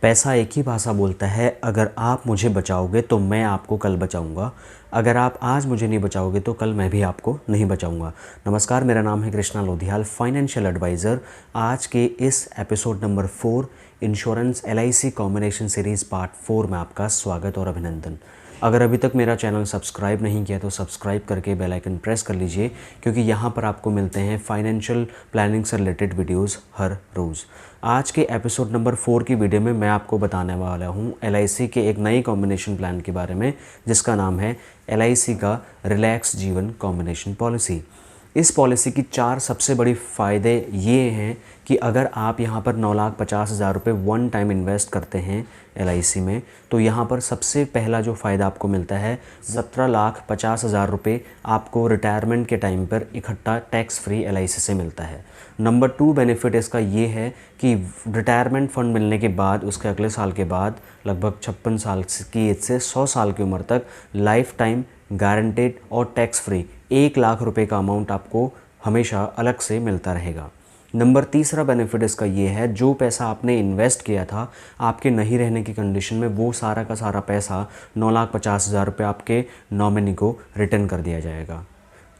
पैसा एक ही भाषा बोलता है, अगर आप मुझे बचाओगे तो मैं आपको कल बचाऊंगा। अगर आप आज मुझे नहीं बचाओगे तो कल मैं भी आपको नहीं बचाऊंगा। नमस्कार, मेरा नाम है कृष्णा लोधियाल, फाइनेंशियल एडवाइज़र। आज के इस episode number 4 insurance LIC combination series part 4 में आपका स्वागत और अभिनंदन। अगर अभी तक मेरा चैनल सब्सक्राइब नहीं किया तो सब्सक्राइब करके बेल आइकन प्रेस कर लीजिए, क्योंकि यहाँ पर आपको मिलते हैं फाइनेंशियल प्लानिंग से रिलेटेड वीडियोस हर रोज़। आज के एपिसोड नंबर 4 की वीडियो में मैं आपको बताने वाला हूँ LIC के एक नई कॉम्बिनेशन प्लान के बारे में, जिसका नाम है LIC का रिलैक्स जीवन कॉम्बिनेशन पॉलिसी। इस पॉलिसी की 4 सबसे बड़ी फ़ायदे ये हैं कि अगर आप यहाँ पर 9,50,000 रुपये वन टाइम इन्वेस्ट करते हैं LIC में, तो यहाँ पर सबसे पहला जो फ़ायदा आपको मिलता है 17,50,000 रुपये आपको रिटायरमेंट के टाइम पर इकट्ठा टैक्स फ्री LIC से मिलता है। नंबर 2 बेनिफिट इसका ये है कि रिटायरमेंट फ़ंड मिलने के बाद उसके अगले साल के बाद लगभग 56 साल की एज से 100 साल की उम्र तक लाइफ टाइम गारंटेड और टैक्स फ्री 1 लाख रुपए का अमाउंट आपको हमेशा अलग से मिलता रहेगा। नंबर 3 बेनिफिट इसका ये है, जो पैसा आपने इन्वेस्ट किया था आपके नहीं रहने की कंडीशन में, वो सारा का सारा पैसा 9,50,000 रुपये आपके नॉमिनी को रिटर्न कर दिया जाएगा।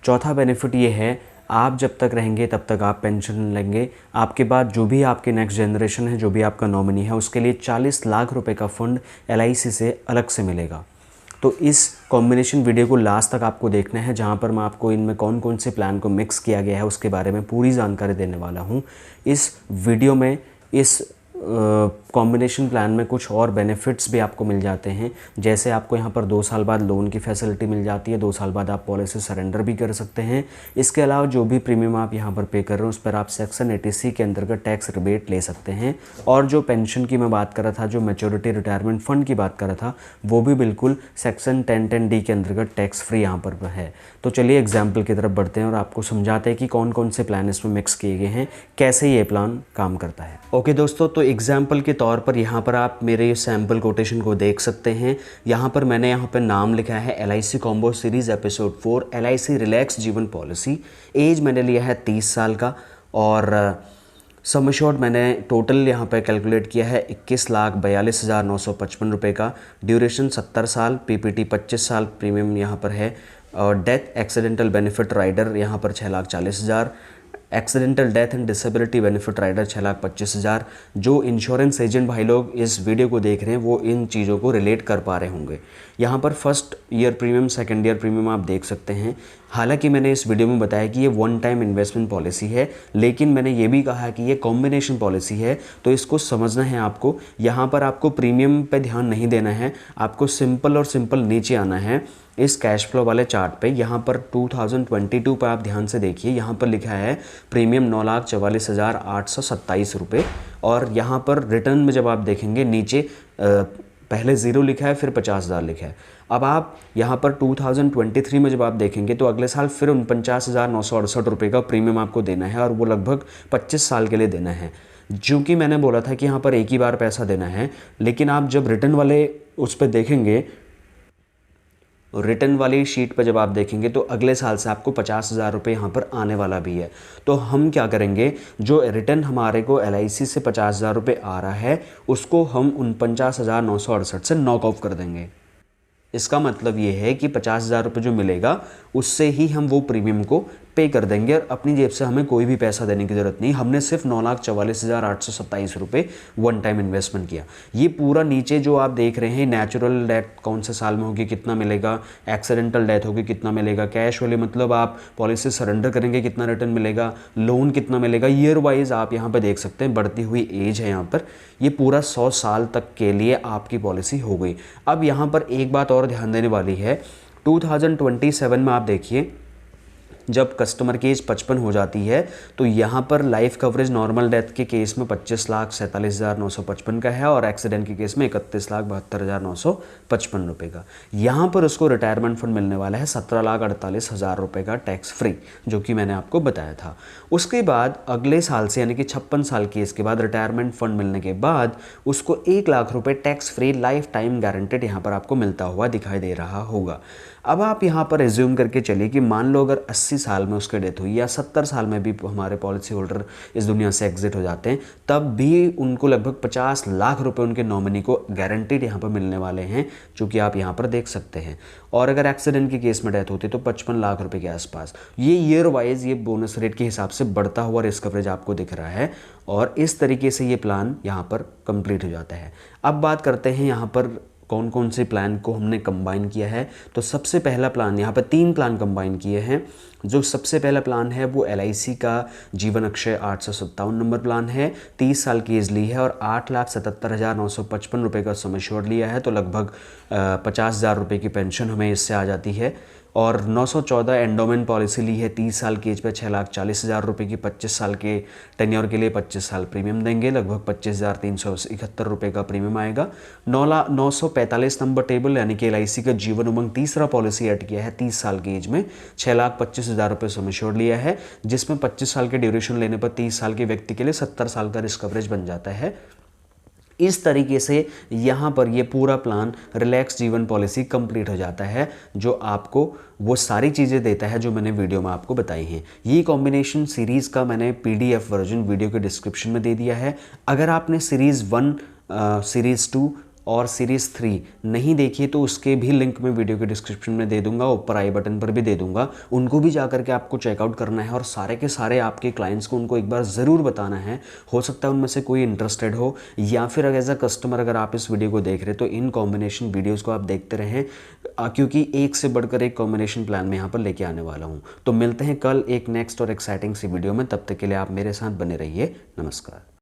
चौथा बेनिफिट ये है, आप जब तक रहेंगे तब तक आप पेंशन लेंगे। आपके बाद जो भी आपके नेक्स्ट जनरेशन है, जो भी आपका नॉमिनी है, उसके लिए 40 लाख रुपए का फ़ंड LIC से अलग से मिलेगा। तो इस कॉम्बिनेशन वीडियो को लास्ट तक आपको देखना है, जहाँ पर मैं आपको इनमें कौन कौन से प्लान को मिक्स किया गया है उसके बारे में पूरी जानकारी देने वाला हूँ। इस वीडियो में इस कॉम्बिनेशन प्लान में कुछ और बेनिफिट्स भी आपको मिल जाते हैं, जैसे आपको यहाँ पर 2 साल बाद लोन की फैसिलिटी मिल जाती है, 2 साल बाद आप पॉलिसी सरेंडर भी कर सकते हैं। इसके अलावा जो भी प्रीमियम आप यहाँ पर पे कर रहे हो उस पर आप सेक्शन 80C के अंतर्गत टैक्स रिबेट ले सकते हैं। और जो पेंशन की मैं बात कर रहा था, जो मैच्योरिटी रिटायरमेंट फ़ंड की बात कर रहा था, वो भी बिल्कुल सेक्शन 1010D के अंतर्गत टैक्स फ्री यहाँ पर है। तो चलिए एग्जाम्पल की तरफ बढ़ते हैं और आपको समझाते हैं कि कौन कौन से प्लान इसमें मिक्स किए गए हैं, कैसे ये प्लान काम करता है। ओके दोस्तों, तो एग्जाम्पल के तौर पर यहाँ पर आप मेरे सैम्पल कोटेशन को देख सकते हैं। यहाँ पर मैंने यहाँ पर नाम लिखा है LIC combo series episode 4 LIC relax जीवन पॉलिसी। एज मैंने लिया है 30 साल का और सम एश्योर्ड मैंने टोटल यहाँ पर कैलकुलेट किया है 21,42,955 रुपये का। ड्यूरेशन 70 साल, PPT 25 साल, प्रीमियम यहाँ पर है। और डेथ एक्सीडेंटल बेनिफिट राइडर यहाँ पर 6,40,000, accidental death and disability benefit rider 6,25,000। जो इंश्योरेंस एजेंट भाई लोग इस वीडियो को देख रहे हैं वो इन चीज़ों को रिलेट कर पा रहे होंगे। यहाँ पर first year premium, second year premium आप देख सकते हैं। हालांकि मैंने इस वीडियो में बताया कि ये वन टाइम इन्वेस्टमेंट पॉलिसी है, लेकिन मैंने ये भी कहा कि ये कॉम्बिनेशन पॉलिसी है, तो इसको समझना है आपको। यहाँ पर आपको प्रीमियम पे ध्यान नहीं देना है, आपको सिंपल और सिंपल नीचे आना है इस कैश फ्लो वाले चार्ट पे। यहाँ पर 2022 पर आप ध्यान से देखिए, यहाँ पर लिखा है प्रीमियम 9,44,827 रुपये। और यहाँ पर रिटर्न में जब आप देखेंगे नीचे पहले 0 लिखा है, फिर 50,000 लिखा है। अब आप यहाँ पर 2023 में जब आप देखेंगे तो अगले साल फिर 49,968 रुपये का प्रीमियम आपको देना है, और वो लगभग 25 साल के लिए देना है। चूँकि मैंने बोला था कि यहाँ पर एक ही बार पैसा देना है, लेकिन आप जब रिटर्न वाले उस पर देखेंगे, रिटर्न वाली शीट पर जब आप देखेंगे तो अगले साल से आपको 50,000 रुपये यहाँ पर आने वाला भी है। तो हम क्या करेंगे, जो रिटर्न हमारे को LIC से 50,000 रुपये आ रहा है उसको हम 49,968 से नॉक ऑफ कर देंगे। इसका मतलब ये है कि 50,000 रुपये जो मिलेगा उससे ही हम वो प्रीमियम को पे कर देंगे, और अपनी जेब से हमें कोई भी पैसा देने की ज़रूरत नहीं। हमने सिर्फ 9,44,827 रुपये वन टाइम इन्वेस्टमेंट किया। ये पूरा नीचे जो आप देख रहे हैं, नेचुरल डेथ कौन से साल में होगी कितना मिलेगा, एक्सीडेंटल डेथ होगी कितना मिलेगा, कैश वाले मतलब आप पॉलिसी सरेंडर करेंगे कितना रिटर्न मिलेगा, लोन कितना मिलेगा, ईयर वाइज आप यहाँ पर देख सकते हैं। बढ़ती हुई एज है यहाँ पर, ये पूरा 100 साल तक के लिए आपकी पॉलिसी हो गई। अब यहाँ पर एक बात और ध्यान देने वाली है, 2027 में आप देखिए जब कस्टमर की एज 55 हो जाती है तो यहाँ पर लाइफ कवरेज नॉर्मल डेथ के केस में 25,47,955 का है, और एक्सीडेंट के केस में 31,72,955 रुपये का। यहाँ पर उसको रिटायरमेंट फंड मिलने वाला है 17,48,000 रुपये का टैक्स फ्री, जो कि मैंने आपको बताया था। उसके बाद अगले साल से यानी कि 56 साल की एज के बाद रिटायरमेंट फंड मिलने के बाद उसको 1 लाख रुपये tax free life time guaranteed यहाँ पर आपको मिलता हुआ दिखाई दे रहा होगा। अब आप यहाँ पर एज्यूम करके चलिए कि मान लो अगर 80 साल में उसकी डेथ हुई या 70 साल में भी हमारे पॉलिसी होल्डर इस दुनिया से एग्जिट हो जाते हैं, तब भी उनको लगभग 50 लाख रुपए उनके नॉमिनी को गारंटीड यहाँ पर मिलने वाले हैं, जो कि आप यहाँ पर देख सकते हैं। और अगर एक्सीडेंट के केस में डेथ होती है तो 55 लाख रुपए के आसपास। ये ईयर वाइज ये बोनस रेट के हिसाब से बढ़ता हुआ रिस्क कवरेज आपको दिख रहा है, और इस तरीके से ये प्लान यहाँ पर कंप्लीट हो जाता है। अब बात करते हैं यहाँ पर कौन कौन से प्लान को हमने कंबाइन किया है। तो सबसे पहला प्लान, यहाँ पर 3 प्लान कंबाइन किए हैं। जो सबसे पहला प्लान है वो LIC का जीवन अक्षय 857 नंबर प्लान है। 30 साल की एज ली है और 8,77,955 रुपये का सम एश्योर्ड लिया है, तो लगभग 50,000 रुपये की पेंशन हमें इससे आ जाती है। और 914 एंडोमेंट पॉलिसी ली है 30 साल की एज पे 6,40,000 रुपये की, 25 साल के टेन्योर के लिए 25 साल प्रीमियम देंगे, लगभग 25,371 रुपये का प्रीमियम आएगा। 945 नंबर टेबल यानी कि LIC का जीवन उमंग तीसरा पॉलिसी ऐड किया है 30 साल की एज में, 6,25,000 रुपये सम एश्योर्ड लिया है, जिसमें 25 साल के ड्यूरेशन लेने पर 30 साल के व्यक्ति के लिए 70 साल का रिस्क कवरेज बन जाता है। इस तरीके से यहाँ पर ये पूरा प्लान रिलैक्स जीवन पॉलिसी कंप्लीट हो जाता है, जो आपको वो सारी चीज़ें देता है जो मैंने वीडियो में आपको बताई हैं। ये कॉम्बिनेशन सीरीज़ का मैंने PDF वर्जन वीडियो के डिस्क्रिप्शन में दे दिया है। अगर आपने सीरीज़ 1, सीरीज़ 2 और सीरीज़ 3 नहीं देखी तो उसके भी लिंक मैं वीडियो के डिस्क्रिप्शन में दे दूंगा, ऊपर आई बटन पर भी दे दूंगा। उनको भी जा करके आपको चेकआउट करना है और सारे के सारे आपके क्लाइंट्स को उनको एक बार ज़रूर बताना है। हो सकता है उनमें से कोई इंटरेस्टेड हो, या फिर एज अ कस्टमर अगर आप इस वीडियो को देख रहे तो इन कॉम्बिनेशन वीडियोज़ को आप देखते रहें, क्योंकि एक से बढ़कर एक कॉम्बिनेशन प्लान में यहाँ पर लेके आने वाला हूँ। तो मिलते हैं कल एक नेक्स्ट और एक्साइटिंग सी वीडियो में, तब तक के लिए आप मेरे साथ बने रहिए। नमस्कार।